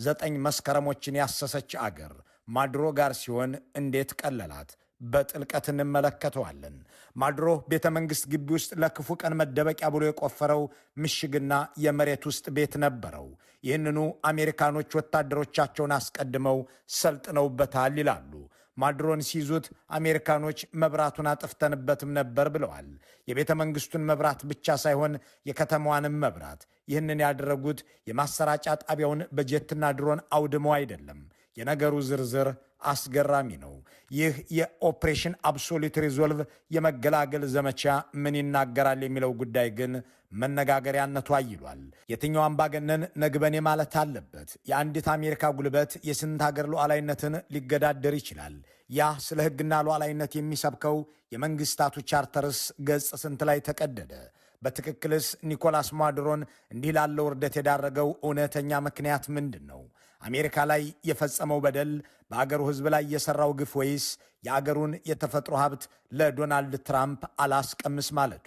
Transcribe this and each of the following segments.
9 መስከረሞችን ያሰሰች አገር ማድሮ ጋር ሲሆን እንዴት ቀለላት? በጥልቀት እንመለከተዋለን። ማድሮ ቤተ መንግሥት ግቢ ውስጥ ለክፉ ቀን መደበቂያ ብሎ የቆፈረው ምሽግና የመሬት ውስጥ ቤት ነበረው። ይህንኑ አሜሪካኖች ወታደሮቻቸውን አስቀድመው ሰልጥነውበታል ይላሉ። ማድሮን ሲይዙት አሜሪካኖች መብራቱን አጥፍተንበትም ነበር ብለዋል። የቤተ መንግሥቱን መብራት ብቻ ሳይሆን የከተማዋንም መብራት። ይህንን ያደረጉት የማሰራጫ ጣቢያውን በጀትና ድሮን አውድመው አይደለም። የነገሩ ዝርዝር አስገራሚ ነው። ይህ የኦፕሬሽን አብሶሉት ሪዞልቭ የመገላገል ዘመቻ ምን ይናገራል የሚለው ጉዳይ ግን መነጋገሪያነቱ አይሏል። የትኛው አምባገነን ነግበኔ ማለት አለበት? የአንዲት አሜሪካ ጉልበት የስንት ሀገር ሉዓላዊነትን ሊገዳደር ይችላል? ያ ስለ ሕግና ሉዓላዊነት የሚሰብከው የመንግስታቱ ቻርተርስ ገጽ ስንት ላይ ተቀደደ? በትክክልስ ኒኮላስ ማዱሮን እንዲህ ላለው ውርደት የዳረገው እውነተኛ ምክንያት ምንድን ነው? አሜሪካ ላይ የፈጸመው በደል በአገሩ ሕዝብ ላይ የሠራው ግፍ ወይስ የአገሩን የተፈጥሮ ሀብት ለዶናልድ ትራምፕ አላስቀምስ ማለቱ?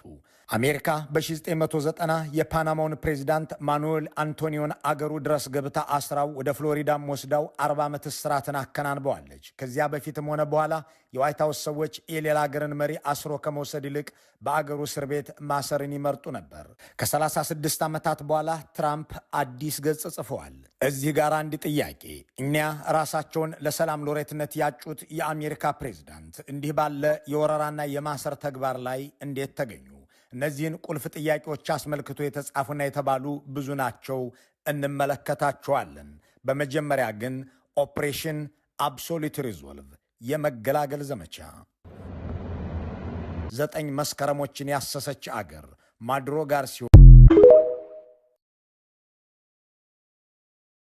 አሜሪካ በ1990 የፓናማውን ፕሬዚዳንት ማኑኤል አንቶኒዮን አገሩ ድረስ ገብታ አስራው ወደ ፍሎሪዳም ወስዳው 40 ዓመት እስራትን አከናንበዋለች። ከዚያ በፊትም ሆነ በኋላ የዋይት ሃውስ ሰዎች የሌላ አገርን መሪ አስሮ ከመውሰድ ይልቅ በአገሩ እስር ቤት ማሰርን ይመርጡ ነበር። ከ36 ዓመታት በኋላ ትራምፕ አዲስ ገጽ ጽፈዋል። እዚህ ጋር አንድ ጥያቄ፣ እኒያ ራሳቸውን ለሰላም ሎሬትነት ያጩት የአሜሪካ ፕሬዝዳንት እንዲህ ባለ የወረራና የማሰር ተግባር ላይ እንዴት ተገኙ? እነዚህን ቁልፍ ጥያቄዎች አስመልክቶ የተጻፉና የተባሉ ብዙ ናቸው፣ እንመለከታቸዋለን። በመጀመሪያ ግን ኦፕሬሽን አብሶሉት ሪዞልቭ የመገላገል ዘመቻ 9 መስከረሞችን ያሰሰች አገር ማድሮ ጋር ሲሆን